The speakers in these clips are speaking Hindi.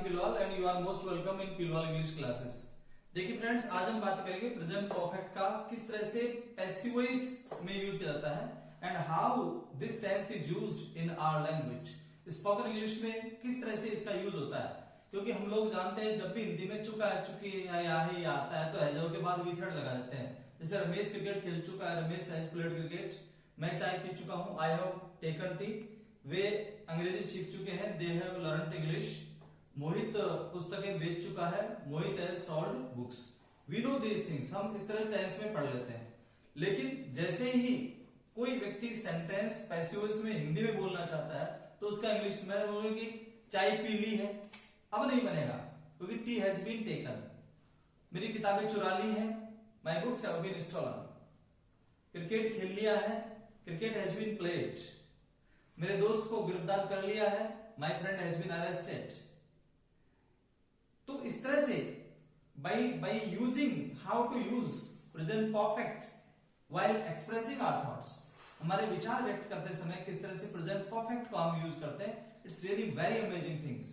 पिलवाल and you are most welcome in Pilwal English classes. देखिए फ्रेंड्स, आज हम बात करेंगे प्रेजेंट परफेक्ट का किस तरह से पैसिव वॉइस में यूज किया जाता है and how this tense is used in our language. Spoken English में किस तरह से इसका यूज होता है, क्योंकि हम लोग जानते हैं जब भी हिंदी में चुका है, चुकी है, या ही आता है तो हैजो के बाद वी थर्ड लगा देते हैं। जैसे रमेश क्रिकेट खेल चुका है, रमेश हैज प्लेड क्रिकेट। मैं चाय पी चुका हूं, आई हैव टेकन टी। वे अंग्रेजी सीख चुके हैं, they have learned English. Mohit पुस्तकें बेच चुका है, Mohit has sold books. We know these things, हम इस तरह टेंस में पढ़ लेते हैं। लेकिन जैसे ही कोई व्यक्ति सेंटेंस पैसिव वॉइस में हिंदी में बोलना चाहता है तो उसका इंग्लिश में बोलेंगे कि चाय पी ली है, अब नहीं बनेगा क्योंकि टी हैज बीन टेकन। मेरी किताबें चुरा ली हैं, my books have been stolen. Cricket खेल लिया है, क्रिकेट हैज बीन प्लेड। मेरे दोस्त को गिरफ्तार कर लिया है, my friend has been arrested. तो इस तरह से by using how to use present perfect while expressing our thoughts, हमारे विचार व्यक्त करते समय किस तरह से प्रेजेंट परफेक्ट को हम यूज करते हैं। It's really very amazing things.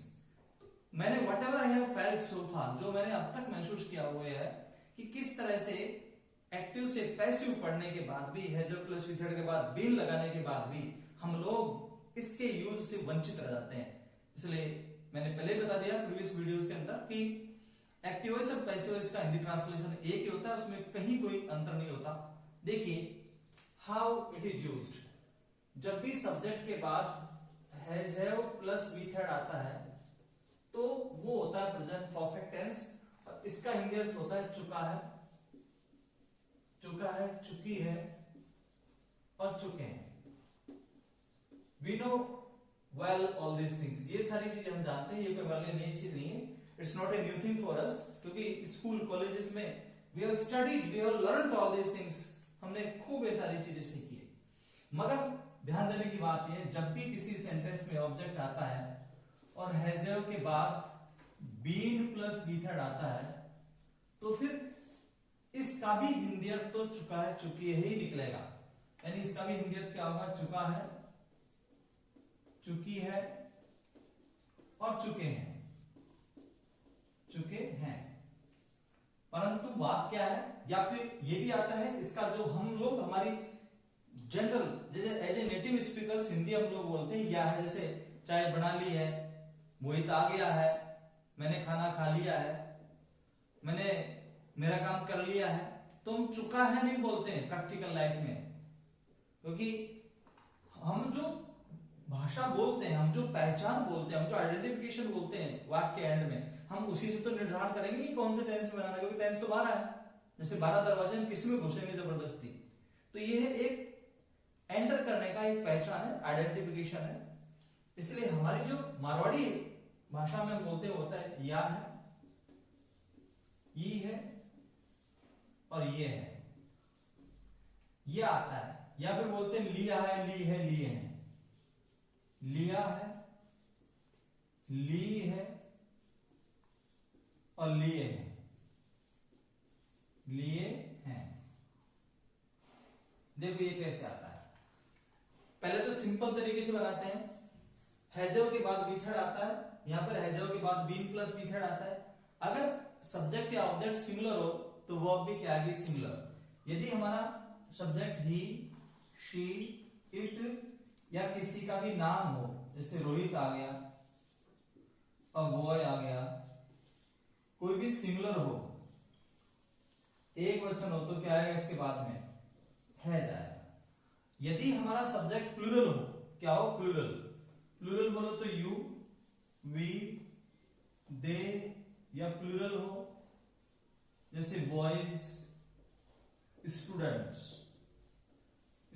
मैंने whatever I have felt so far, जो मैंने अब तक महसूस किया हुआ है कि किस तरह से एक्टिव से पैसिव पढ़ने के बाद भी, हैजो प्लस वी थर्ड के बाद बीन लगाने के बाद भी हम लोग इसके यूज से वंचित रह जाते हैं। इसलिए मैंने पहले बता दिया प्रीवियस वीडियोस के अंदर कि एक्टिव वॉइस और पैसिव वॉइस का हिंदी ट्रांसलेशन एक ही होता है, उसमें कहीं कोई अंतर नहीं होता। देखिए हाउ इट इज यूज्ड। जब भी सब्जेक्ट के बाद has have plus V third आता है तो वो होता है प्रेजेंट परफेक्ट टेंस, और इसका हिंदी अर्थ होता है चुका है, चुका है, चुकी है और चुके हैं। We know well all these things, ये सारी चीजें हम जानते हैं, ये कोई हमारे लिए नई चीज नहीं है। It's not a new thing for us, क्योंकि स्कूल कॉलेजेस में we have studied, we have learned all these things, हमने खूब ये सारी चीजें सीखी है। मगर ध्यान देने की बात यह, जब भी किसी सेंटेंस में ऑब्जेक्ट आता है और हैज हैव के बाद बीन प्लस वी थर्ड आता है तो फिर इसका भी हिंदी अर्थ तो चुका है, चुकी है ही निकलेगा। यानी इसका भी हिंदी अर्थ क्या होगा, चुका है, चुकी है और चुके हैं, चुके हैं। परंतु बात क्या है, या फिर ये भी आता है इसका जो हम लोग हमारी जनरल जैसे as a native speakers Hindi हम लोग बोलते हैं, या है जैसे चाय बना ली है, मोहित आ गया है, मैंने खाना खा लिया है, मैंने मेरा काम कर लिया है, तो हम चुका है नहीं बोलते हैं प्रैक्टिकल लाइफ में। क्योंकि हम जो भाषा बोलते हैं, हम जो पहचान बोलते हैं, हम जो आइडेंटिफिकेशन बोलते हैं वाक्य एंड में, हम उसी से तो निर्धारण करेंगे कि कौन से टेंस में बनाना, क्योंकि टेंस तो 12 है। जैसे 12 दरवाजे हम किसी में घुसेंगे जबरदस्ती, तो ये एक एंटर करने का एक पहचान है, आइडेंटिफिकेशन है। इसलिए हमारी जो मारवाड़ी भाषा में हम बोलते होता है या है, ये है और ये है, ये आता है। या फिर बोलते हैं लिया है, ली है, लिए हैं, लिया है, ली है और लिए हैं, लिए हैं। देखो ये कैसे आता है। पहले तो सिंपल तरीके से बनाते हैं, हैजव के बाद वी थर्ड आता है, यहां पर हैजव के बाद बीन प्लस वी थर्ड आता है। अगर सब्जेक्ट या ऑब्जेक्ट सिमिलर हो तो वर्ब भी क्या आएगी, सिमिलर। यदि हमारा सब्जेक्ट ही, शी, इट या किसी का भी नाम हो, जैसे रोहित आ गया, अ बॉय आ गया, कोई भी सिमिलर हो, एक वचन हो, तो क्या आएगा इसके बाद में, हैज आएगा। यदि हमारा सब्जेक्ट प्लूरल हो, क्या हो, प्लूरल, प्लूरल बोलो तो यू, वी, दे, या प्लूरल हो जैसे बॉयज, स्टूडेंट्स,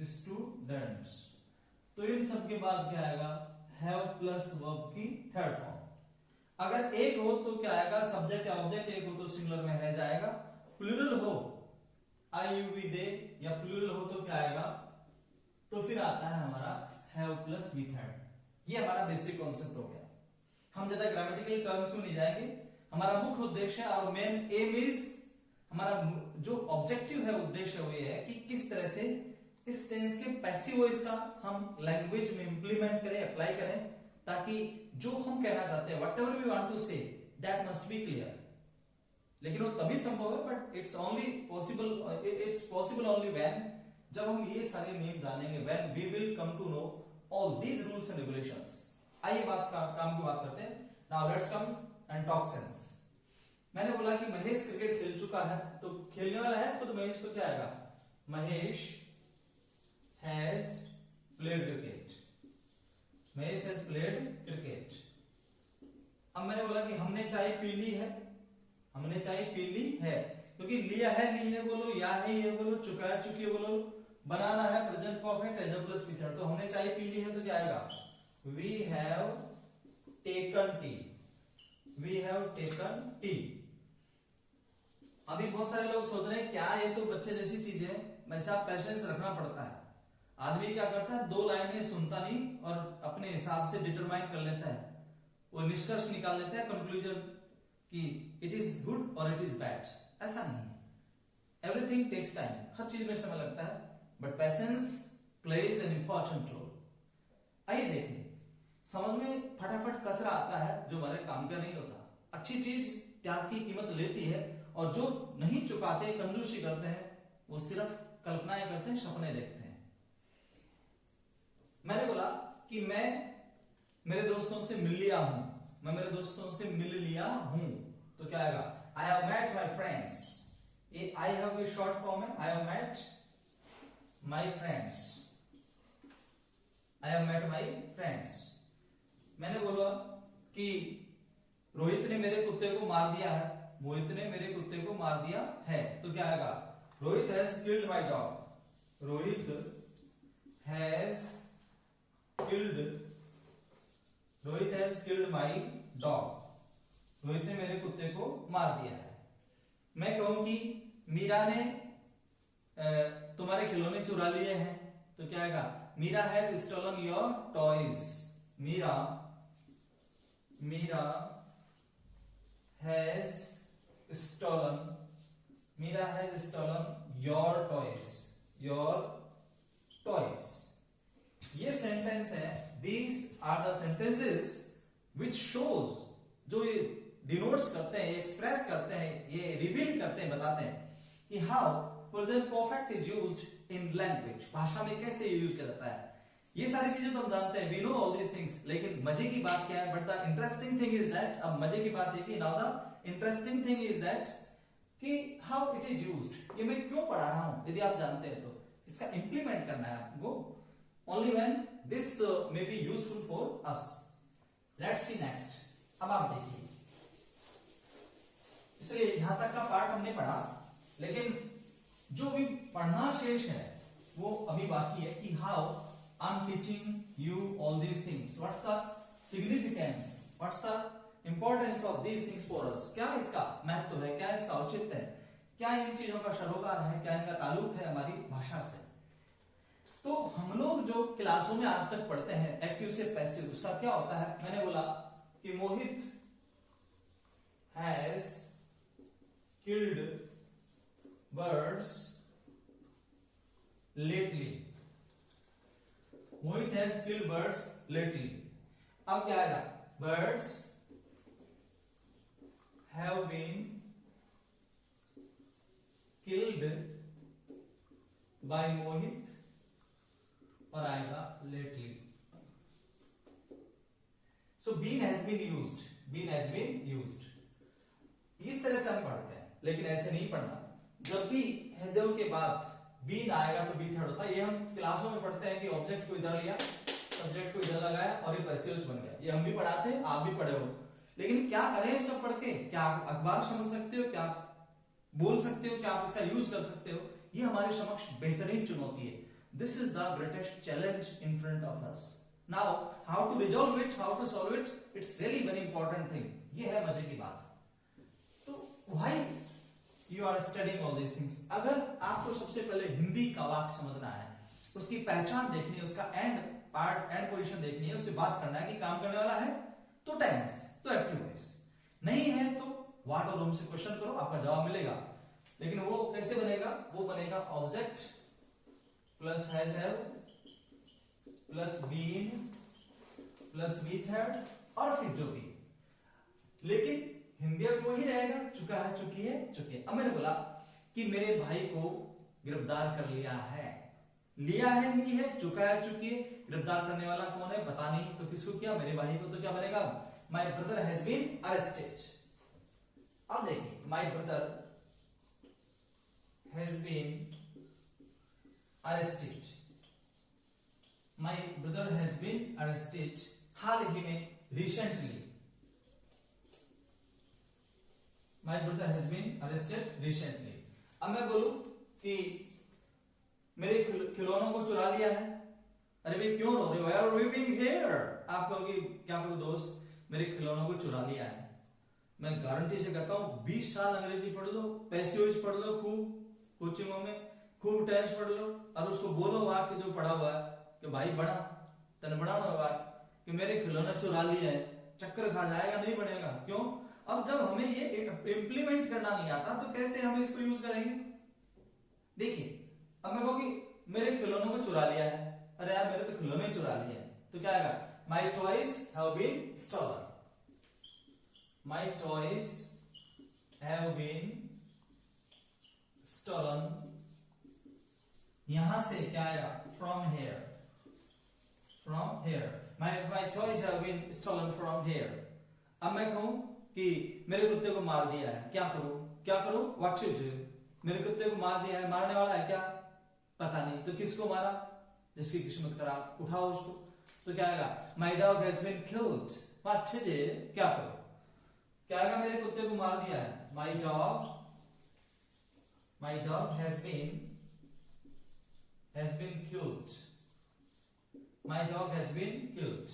स्टूडेंट्स, तो इन सब के बाद क्या आएगा, हैव प्लस वर्ब की थर्ड फॉर्म। अगर एक हो तो क्या आएगा, सब्जेक्ट या ऑब्जेक्ट एक हो तो सिंगुलर में हैज आएगा। प्लूरल हो, आई, यू, वी, दे, या प्लूरल हो तो क्या आएगा, तो फिर आता है हमारा हैव प्लस वी थर्ड। ये हमारा बेसिक कॉन्सेप्ट हो गया। हम ज्यादा ग्रामेटिकल टर्म्स में नहीं जाएंगे। हमारा मुख्य उद्देश्य और मेन एम इज, हमारा जो ऑब्जेक्टिव है, उद्देश्य वो ये है कि किस तरह से इस टेंस के पैसिव वॉइस का हम लैंग्वेज में इंप्लीमेंट करें, अप्लाई करें, ताकि जो हम कहना चाहते हैं, whatever we want to say, that must be clear. लेकिन वो तभी संभव है, but it's possible only when, जब हम ये सारे नियम जानेंगे, when we will come to know all these rules and regulations. आइए काम की बात करते हैं। Now let's come and talk sense. मैंने बोला कि महेश क्रिकेट खेल चुका है, तो खेलने वाला है खुद महेश, तो क्या आएगा, Mahesh has played cricket, Mahesh has played cricket. अब मैंने बोला कि हमने चाय पी ली है, हमने चाय पी ली है, क्योंकि लिया है, ली है बोलो, या है ये बोलो, चुका है चुकी है बोलो, बनाना है present perfect as plus B third. तो हमने चाय पी ली है तो क्या आएगा, we have taken tea, we have taken tea. अभी बहुत सारे लोग सोच रहे हैं क्या ये तो बच्चे जैसी चीज है, वैसे आप पेशेंस रखना पड़ता है। आदमी क्या करता है, 2 लाइनें सुनता नहीं और अपने हिसाब से डिटरमाइन कर लेता है, वो निष्कर्ष निकाल लेता है, कंक्लूजन कि इट इज गुड और इट इज बैड। ऐसा नहीं है, एवरीथिंग टेक्स टाइम, हर चीज में समय लगता है, but patience plays an important role. आइए देखें, समझ में फटाफट कचरा आता है जो हमारे काम का नहीं होता। अच्छी चीज त्याग की कीमत लेती है, और जो नहीं चुकाते, कंजूसी करते हैं, वो सिर्फ कल्पनाएं करते हैं, सपने देखते हैं। मैंने बोला कि मैं मेरे दोस्तों से मिल लिया हूं, मैं मेरे दोस्तों से मिल लिया हूं, तो क्या आएगा, I have met my friends. ये आई हैव ये शॉर्ट फॉर्म है, I have met my friends, I have met my friends. मैंने बोला कि रोहित ने मेरे कुत्ते को मार दिया है, मोहित ने मेरे कुत्ते को मार दिया है, तो क्या आएगा, Rohit has killed my dog, Rohit has killed, Rohit has killed my dog, Rohit ने मेरे कुत्ते को मार दिया है। मैं कहूं कि मीरा ने तुम्हारे खिलौने चुरा लिए हैं, तो क्या आएगा, Mira has stolen your toys, Mira has stolen, Mira has stolen your toys, your toys। ये सेंटेंस है, these are the sentences which shows, जो ये डिनोट्स करते हैं, ये एक्सप्रेस करते हैं, ये रिवील करते हैं, बताते हैं कि how present perfect is used in language, भाषा में कैसे ये यूज किया जाता है। ये सारी चीजें तो हम जानते हैं, we know all these things, लेकिन मजे की बात क्या है, but the interesting thing is that, अब मजे की बात है कि now the interesting thing is that कि how it is used, ये मैं क्यों पढ़ा रहा हूं, यदि आप जानते हैं तो इसका इंप्लीमेंट करना है आपको, only when this may be useful for us। Let's see next। अब आप देखिए, इसलिए यहां तक का पार्ट हमने पढ़ा, लेकिन जो भी पढ़ना शेष है वो अभी बाकी है कि how I'm teaching you all these things, what's the significance, what's the importance of these things for us, क्या इसका महत्व है, क्या इसका औचित्य है, क्या इन चीजों का सरोकार है, क्या इनका ताल्लुक है हमारी भाषा से। तो हम लोग जो क्लासों में आज तक पढ़ते हैं एक्टिव से पैसिव, उसका क्या होता है, मैंने बोला कि Mohit has killed birds lately, Mohit has killed birds lately. अब क्या आएगा, birds have been killed by Mohit, और आएगा lately। So been has been used, been has been used। इस तरह से हम पढ़ते हैं, लेकिन ऐसे नहीं पढ़ना। जब भी हैव के बाद बीन आएगा तो बी थर्ड होता है। ये हम क्लासों में पढ़ते हैं कि ऑब्जेक्ट को इधर लिया, सब्जेक्ट को इधर लगाया और ये पैसिव्स बन गया। ये हम भी पढ़ाते हैं, आप भी पढ़े हो, लेकिन क्या करें सब पढ़ के? क्या आप अखबार समझ सकते हो? क्या बोल सकते हो? क्या आप इसका यूज कर सकते हो? ये हमारे समक्ष बेहतरीन चुनौती है। This is the greatest challenge in front of us. Now how to resolve it, how to solve it, it's really very important thing. ये है मजे की बात। तो why you are studying all these things? अगर आपको सबसे पहले हिंदी का वाक्य समझना है, उसकी पहचान देखनी है, उसका एंड पार्ट, एंड पोजीशन देखनी है, उससे बात करना है कि काम करने वाला है तो टेंस, तो एक्टिव वॉइस, नहीं है तो व्हाट और होम से क्वेश्चन करो, आपका जवाब मिलेगा। लेकिन वो कैसे बनेगा? वो बनेगा object plus has have plus been plus B third और फिर जो भी, लेकिन हिंदी अर्थ वही रहेगा, चुका है, चुकी है, चुके। अब मैंने बोला कि मेरे भाई को गिरफ्तार कर लिया है, लिया है, ली है, चुका है, चुकी है, गिरफ्तार करने वाला कौन है पता नहीं, तो किसको किया, मेरे भाई को, तो क्या बनेगा, my brother has been arrested. अब देखिए, my brother has been arrested, my brother has been arrested, हाल ही में, recently, my brother has been arrested recently. अब मैं बोलूं कि मेरे खिलौनों को चुरा लिया है, अरे भाई क्यों रो रहे हो, यार वीपिंग हियर, आप कहोगे क्या करूं दोस्त, मेरे खिलौनों को चुरा लिया है। मैं गारंटी से कहता हूं 20 साल अंग्रेजी पढ़ लो, पैसिव्स पढ़ लो, खूब कोचिंगों में खूब टेंस पढ़ लो, और उसको बोलो वाक्य जो पढ़ा हुआ है कि भाई बना तने बनाना वाक्य कि मेरे खिलौने चुरा लिए है, चक्कर खा जाएगा, नहीं बनेगा। क्यों? अब जब हमें ये इंप्लीमेंट करना नहीं आता तो कैसे हम इसको यूज करेंगे। देखिए, अब मैं कहूँ कि मेरे खिलौनों को चुरा लिया है, अरे यार मेरे तो खिलौने चुरा लिए हैं, तो क्या आएगा, my toys have been stolen, my toys have been stolen, यहां से क्या आएगा, from here, from here, my toys have been stolen from here. अब मैं कहूं कि मेरे कुत्ते को मार दिया है, क्या करूं, क्या करूं, व्हाट शुड डू, मेरे कुत्ते को मार दिया है, मारने वाला है क्या पता नहीं, तो किसको मारा, जिसकी किस्मत खराब, उठाओ उसको, तो क्या आएगा, my dog has been killed, अच्छे जे क्या करो, क्या आएगा, मेरे कुत्ते को मार दिया है, my dog has been killed, my dog has been killed,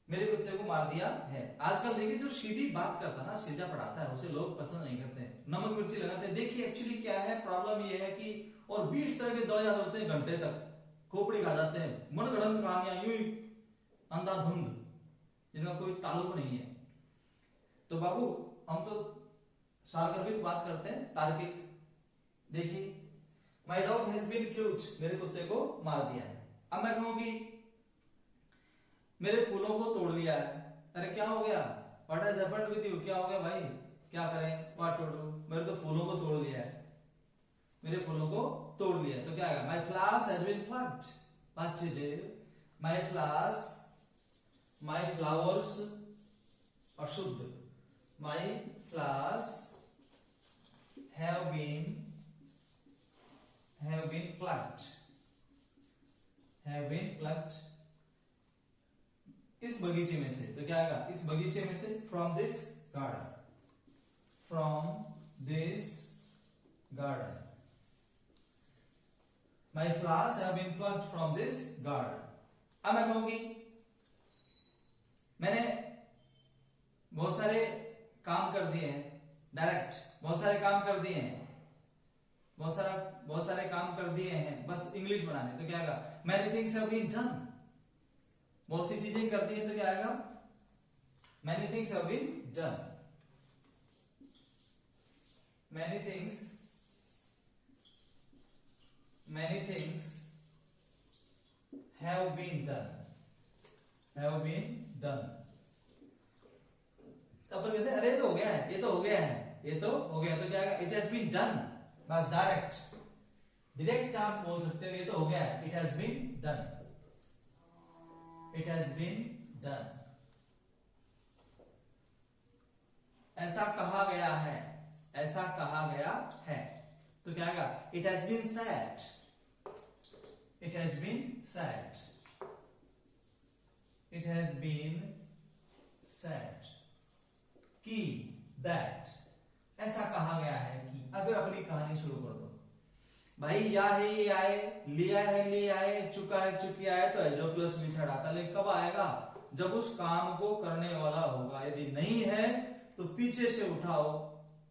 मेरे कुत्ते को मार दिया है। आजकल देखिए जो सीधी बात करता है ना, सीधा पढ़ाता है, उसे लोग पसंद नहीं करते, नमक मिर्ची लगाते हैं। देखिए एक्चुअली क्या है, प्रॉब्लम ये है कि और 20 तरह के दौड़ याद होते हैं, घंटे तक खोपड़ी खा जाते हैं, मनगढ़ंत कहानियां यूं ही अंधाधुंध, जिनका कोई ताल्लुक नहीं है। तो बाबू हम तो सारगर्भित बात करते हैं, तार्किक। देखिए, my dog has been killed, मेरे कुत्ते को मार दिया है। अब मैं कहूं कि मेरे फूलों को तोड़ लिया है, अरे क्या हो गया, what has happened with you, क्या हो गया भाई, क्या करें, व्हाट टू डू, मेरे तो फूलों को तोड़ लिया है, मेरे फूलों को तोड़ लिया, तो क्या आएगा, माई फ्लावर्स हैज बीन प्लक्ड, अच्छे जे, माई फ्लावर्स अशुद्ध, माई फ्लावर्स हैव बीन प्लक्ड, इस बगीचे में से, तो क्या आएगा, इस बगीचे में से, from this garden, my flowers have been plucked from this garden. अब मैं कहूंगी मैंने बहुत सारे काम कर दिए हैं, डायरेक्ट बहुत सारे काम कर दिए हैं, बहुत सारे काम कर दिए हैं, बस इंग्लिश बनाने, तो क्या आएगा, many things have been done, बहुत सी चीजें कर दी है, तो क्या आएगा, many things have been done, many things have been done. अपन कहते हैं अरे ये तो हो गया है, ये तो हो गया है, ये तो हो गया, तो क्या आएगा, इट हैज बीन डन, बस डायरेक्ट आप बोल सकते हो, ये तो हो गया है, इट हैज बीन डन, ऐसा कहा गया है, तो क्या आएगा, इट हैज बीन सेड, कि दैट, ऐसा कहा गया है कि, अगर अपनी कहानी शुरू कर दो भाई, या है ये आए, लिया है ले आए, चुका है चुकी आए, तो एजो प्लस मेथड आता, लेकिन कब आएगा, जब उस काम को करने वाला होगा, यदि नहीं है तो पीछे से उठाओ,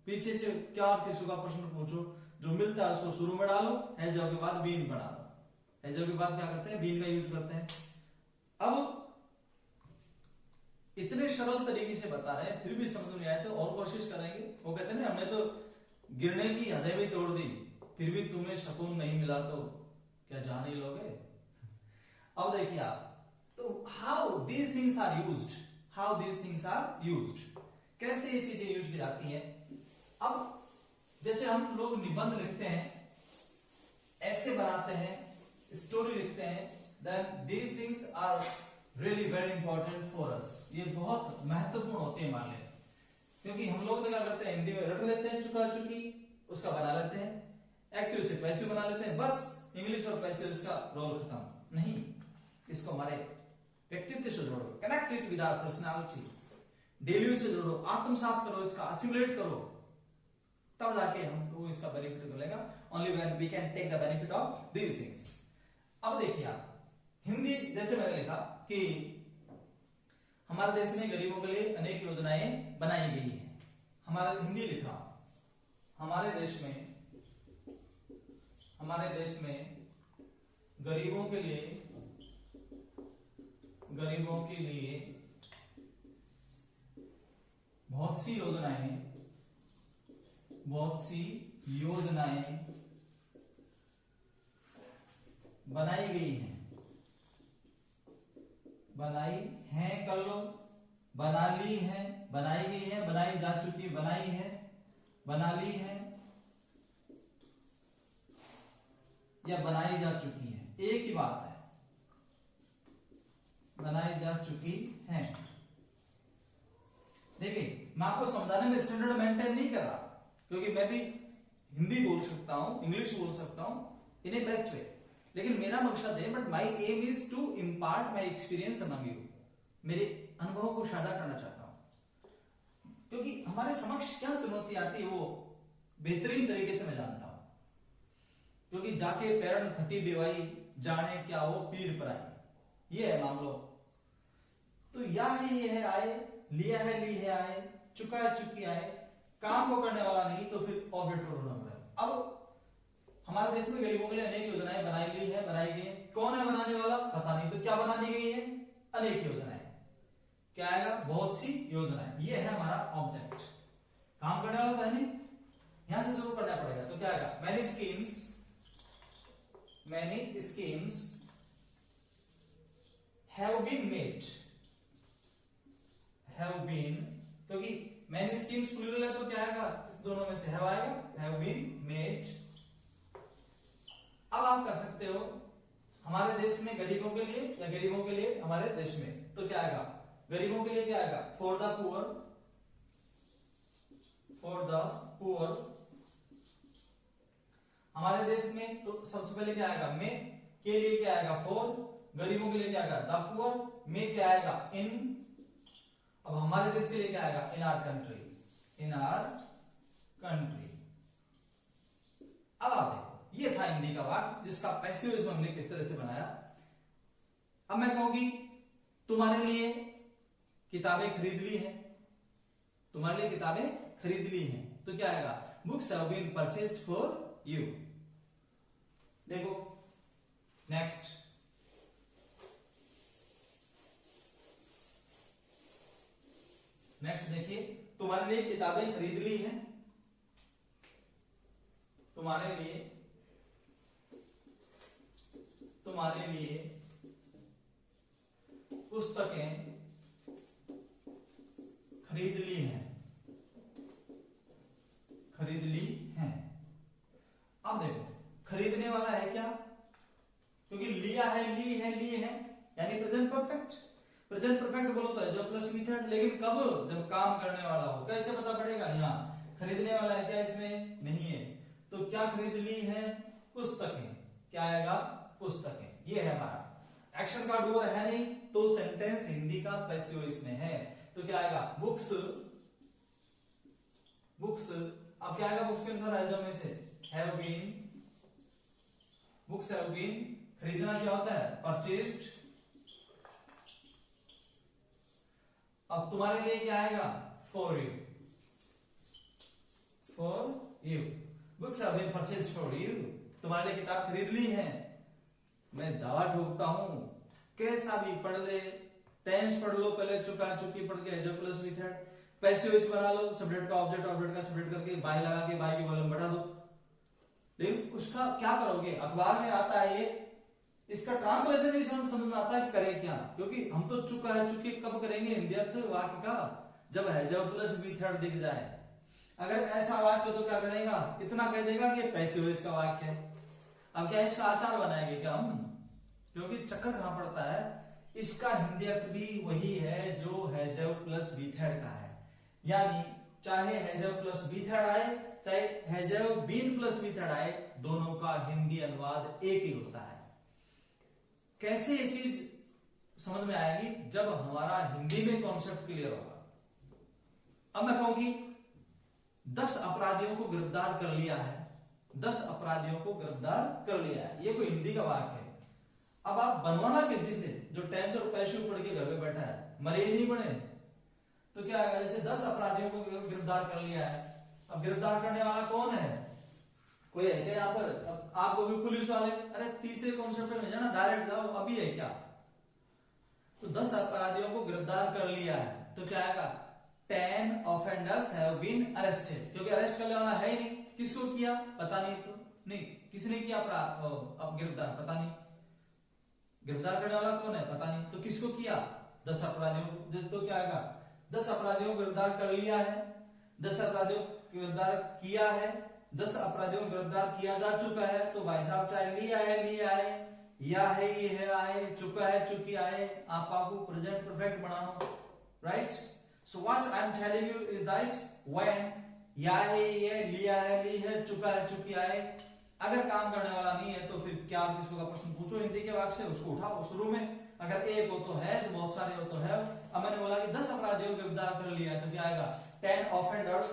पीछे से क्या किसी का प्रश्न पूछो, जो मिलता है उसको शुरू में डालो, एजो के बाद बीन बना दो, एजो के बाद क्या करते हैं, बीन का यूज करते हैं। अब इतने सरल तरीके से बता रहे हैं, फिर भी समझ नहीं आया तो और कोशिश करेंगे। वो कहते हैं ना, हमने तो गिरने की हदें भी तोड़ दी, फिर भी तुम्हें सुकून नहीं मिला, तो क्या जान ही लोगे। अब देखिए आप, तो how these things are used, how these things are used, कैसे ये चीजें यूज की जाती है। अब जैसे हम लोग निबंध लिखते हैं, ऐसे बनाते हैं, स्टोरी लिखते हैं, then these things are really very important for us. ये बहुत महत्वपूर्ण होते हैं हमारे लिए, क्योंकि हम लोग तो क्या करते हैं, हिंदी में रट लेते हैं चुका चुकी, उसका बना लेते हैं, एक्टिव से पैसिव बना लेते हैं, बस इंग्लिश और पैसिव इसका रोल खत्म। नहीं, इसको हमारे व्यक्तित्व से जोड़ो, connect it with our personality, daily से जोड़ो, आत्मसात करो, इसका असिमुलेट करो, तब जाके हमको इसका बेनिफिट मिलेगा। Only when we can take the benefit of these things. अब देखिए आप, हिंदी जैसे मैंने लिखा कि हमारे देश में गरीबों के लिए अनेक योजनाएं बनाई गई हैं। हमारा हिंदी लिख रहा हूं, हमारे देश में गरीबों के लिए बहुत सी योजनाएं बनाई गई हैं, बनाई हैं कर लो, बना ली है, बनाई गई है, बनाई जा चुकी, बनाई है, बना ली है या बनाई जा चुकी है, एक ही बात है, बनाई जा चुकी है। देखिए मैं आपको समझाने में स्टैंडर्ड मेंटेन नहीं कर रहा, क्योंकि मैं भी हिंदी बोल सकता हूं, इंग्लिश बोल सकता हूं इन ए बेस्ट वे, लेकिन मेरा मकसद है, but my aim is to impart my experience among you, मेरे अनुभवों को साझा करना चाहता हूं, क्योंकि हमारे समक्ष क्या चुनौती आती है वो बेहतरीन तरीके से मैं जानता हूं, क्योंकि जाके पैरण फटी बेवाई जाने क्या वो पीर पर आई, ये है मामलो। तो या है ये है आए, लिया है ली है आए, चुका है चुकी आए, काम को करने वाला नहीं तो फिर ऑब्जेक्ट को ढूंढना पड़ेगा। अब हमारे देश में गरीबों के लिए अनेक योजनाएं बनाई गई है, बनाई गई है, कौन है बनाने वाला पता नहीं, तो क्या बनानी गई है, अनेक योजनाएं, क्या आएगा, बहुत सी योजनाएं, ये है हमारा ऑब्जेक्ट, काम करने वाला तो है नहीं, यहां से शुरू करना पड़ेगा, तो क्या आएगा, many schemes have been made, क्योंकि मैनी स्कीम्स प्लूरल है तो क्या आएगा, इस दोनों में से हैव आएगा, हैव बीन मेड। अब आप कर सकते हो हमारे देश में गरीबों के लिए या गरीबों के लिए हमारे देश में, तो क्या आएगा, गरीबों के लिए क्या आएगा, फॉर द पुअर, हमारे देश में तो सबसे पहले क्या आएगा, में के लिए क्या आएगा, फॉर, गरीबों के लिए क्या आएगा, द पुअर, में क्या आएगा, इन। अब हमारे देश के लिए क्या आएगा, इन आवर कंट्री। अब आप देखो, ये था हिंदी का वाक्य जिसका पैसिव हमने किस तरह से बनाया। अब मैं कहूंगी तुम्हारे लिए किताबें खरीद ली हैं, तुम्हारे लिए किताबें खरीद ली हैं, तो क्या आएगा, books have been purchased for you. देखो नेक्स्ट, देखिए, तुम्हारे लिए किताबें खरीद ली हैं, तुम्हारे लिए पुस्तकें खरीद ली हैं। अब देखो खरीदने वाला है क्या, क्योंकि लिया है, ली है यानी प्रेजेंट परफेक्ट बोलो तो जो प्लस मेथड, लेकिन कब, जब काम करने वाला हो, कैसे पता पड़ेगा, यहाँ खरीदने वाला है क्या, इसमें नहीं है, तो क्या खरीद ली है, पुस्तकें, क्या आएगा, पुस्तकें, ये है हमारा एक्शन का डूअर है नहीं, तो सेंटेंस हिंदी का पैसिव इसमें है, तो क्या आएगा, बुक्स। अब क्या आएगा, बुक्स के अनुसार है जो में से have been, books have been, खरीदना क्या होता है, परचेज्ड। अब तुम्हारे लिए क्या आएगा, for you, books have been purchased for you, तुम्हारे लिए किताब खरीद ली है। मैं दावा ठोकता हूं, कैसा भी पढ़ ले, टेंस पढ़ लो, पहले चुका चुकी पढ़ के, जो प्लस मेथड, पैसिव वॉइस बना लो, सब्जेक्ट का ऑब्जेक्ट, ऑब्जेक्ट का सब्जेक्ट करके बाय लगा के बाय की वॉल्यूम बढ़ा दो। लेकिन उसका क्या करोगे, अखबार में आता है ये इसका ट्रांसलेशन भी समझ में आता है करें क्या, क्योंकि हम तो चुका है चुकी कब करेंगे हिंदी अर्थ वाक्य का, जब है जब प्लस बी थर्ड दिख जाए। अगर ऐसा वाक्य तो क्या करेगा, इतना कह देगा कि पैसिव वॉइस का वाक्य है। अब क्या इसका आचार बनाएंगे क्या हम, क्योंकि चक्कर कहां पड़ता है, इसका हिंदी अर्थ भी वही है जो हैजव प्लस बी थर्ड का है, यानी चाहे हैजव प्लस बी थर्ड आए चाहे हैजव बीन प्लस बी थर्ड आए, दोनों का हिंदी अनुवाद एक ही होता है। कैसे ये चीज समझ में आएगी, जब हमारा हिंदी में कॉन्सेप्ट क्लियर होगा। अब मैं कहूं कि 10 अपराधियों को गिरफ्तार कर लिया है, 10 अपराधियों को गिरफ्तार कर लिया है, ये कोई हिंदी का वाक्य है। अब आप बनवाना किसी से जो टेंस और पैसिव पढ़ के घर पे बैठा है, मरे नहीं बने, तो क्या है, जैसे 10 अपराधियों को गिरफ्तार कर लिया है। अब गिरफ्तार करने वाला कौन है, कोई है क्या यहाँ पर? अब आपको भी पुलिस वाले, अरे तीसरे कॉन्सेप्ट में जाना, डायरेक्ट जाओ, अभी है क्या? तो 10 अपराधियों को गिरफ्तार कर लिया है, तो क्या आएगा, 10 offenders have been arrested, क्योंकि अरेस्ट करने वाला है ही नहीं, किसको किया पता नहीं, तो नहीं किसने किया अपराध, अब गिरफ्तार पता नहीं, गिरफ्तार करने वाला कौन है पता नहीं, तो किसको किया, 10 अपराधियों को। तो क्या आएगा, 10 अपराधियों को गिरफ्तार कर लिया है, 10 अपराधियों को गिरफ्तार किया है, 10 अपराधियों को गिरफ्तार किया जा चुका है। तो भाई साहब चाहे लिया है, या है ये है आए, चुका है चुकी आए, आपको present perfect banana, right. So what I am telling you is that when या है ये, लिया है ली है, चुका है चुकी आए, अगर काम करने वाला नहीं है तो फिर क्या किसी का प्रश्न पूछो हिंदी के वाक्य से, उसको उठाओ शुरू में, अगर एक हो तो है, बहुत सारे हो तो है। अब मैंने बोला कि 10 अपराधियों को गिरफ्तार कर लिया है, तो क्या आएगा, 10 offenders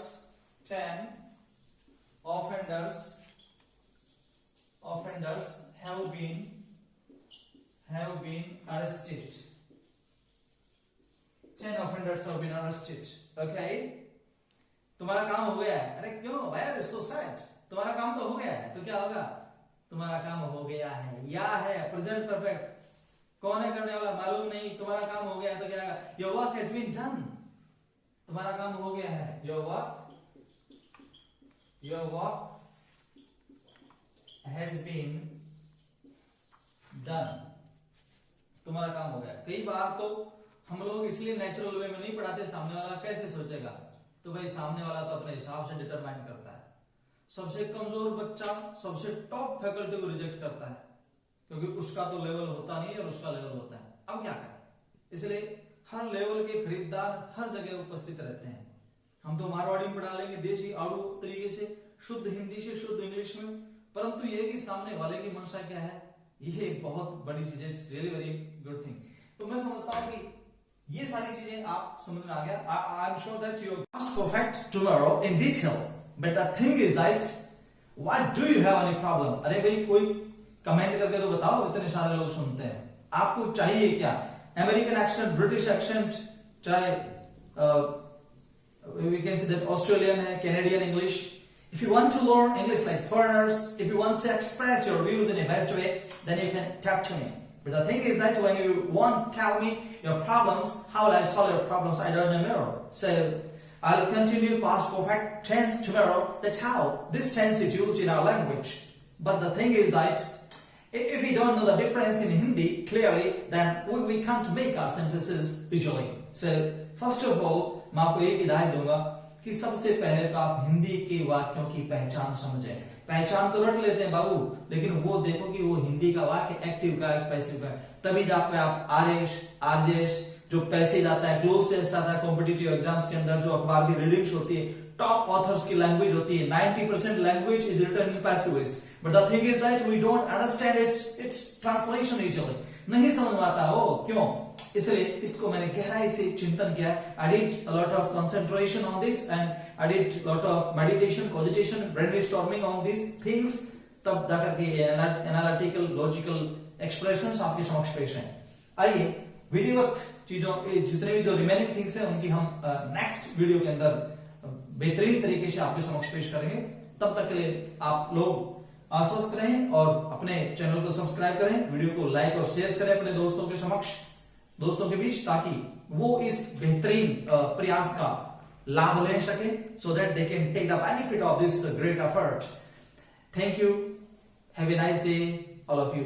have been arrested. 10 offenders have been arrested. Okay? तुम्हारा काम हो गया है। अरे क्यों भाई, सो सैड, तुम्हारा काम तो हो गया है, तो क्या होगा, तुम्हारा काम हो गया है, या है प्रेजेंट परफेक्ट, कौन है करने वाला मालूम नहीं, तुम्हारा काम हो गया है, तो क्या आएगा, your work has been done, तुम्हारा काम हो गया है, your work has been done, तुम्हारा काम हो गया। कई बार तो हम लोग इसलिए नेचुरल वे में नहीं पढ़ाते, सामने वाला कैसे सोचेगा, तो भाई सामने वाला तो अपने हिसाब से डिटरमाइन करता है। सबसे कमजोर बच्चा सबसे टॉप फैकल्टी को रिजेक्ट करता है, क्योंकि उसका तो लेवल होता नहीं है और उसका लेवल होता है। अब क्या करें, इसलिए हर लेवल के खरीदार हर जगह उपस्थित रहते हैं। हम तो मारवाड़ी में पढ़ा लेंगे, देशी आड़ू तरीके से, शुद्ध हिंदी से शुद्ध इंग्लिश में, परंतु ये कि सामने वाले की मंशा क्या है, ये बहुत बड़ी चीज है। It's really very good thing. तो मैं समझता हूं कि ये सारी चीजें आप समझ में आ गया। I am sure that you must perfect tomorrow in detail, but the thing is that what do you have any problem. अरे भाई कोई कमेंट करके तो बताओ, इतने सारे लोग सुनते हैं, आपको चाहिए क्या, अमेरिकन एक्सेंट, ब्रिटिश एक्सेंट, चाहे we can say that Australian है, Canadian English. If you want to learn English like foreigners, if you want to express your views in the best way, then you can talk to me. But the thing is that when you want to tell me your problems, how will I solve your problems? I don't know. So I'll continue past perfect tense tomorrow. That's how this tense is used in our language. But the thing is that if we don't know the difference in Hindi clearly, then we can't make our sentences visually. So first of all, मैं आपको एक हिदायत दूंगा कि सबसे पहले तो आप हिंदी के वाक्यों की पहचान समझें। पहचान तो रट लेते हैं बाबू, लेकिन वो देखो कि वो हिंदी का वाक्य एक्टिव का है, पैसिव का है, तभी जाके आप आरएस, आरजेएस, जो पैसेज आता है, क्लोज टेस्ट आता है कॉम्पिटिटिव एग्जाम्स के अंदर, जो अखबार की रीडिंग्स होती है, टॉप ऑथर्स की लैंग्वेज होती है, 90% language is written in passive voice. But the thing is that we don't understand its translation usually, नहीं समझ में आता हो क्यों, इसलिए इसको मैंने गहराई से चिंतन किया। I did a lot of concentration on this and I did lot of meditation, cogitation, brainstorming on this things, तब जाकर के एनालिटिकल लॉजिकल एक्सप्रेशंस आपके समक्ष पेश हैं। आइए विधिवत चीजों जितने भी जो रिमेनिंग थिंग्स हैं उनकी हम नेक्स्ट वीडियो के अंदर बेहतरीन तरीके से आपके समक्ष पेश करेंगे। तब तक के लिए आप लोग आश्वस्त रहें और अपने चैनल को सब्सक्राइब करें, वीडियो को लाइक और शेयर करें अपने दोस्तों के समक्ष, दोस्तों के बीच, ताकि वो इस बेहतरीन प्रयास का लाभ ले सके, so that they can take the benefit of this great effort. Thank you. Have a nice day, all of you.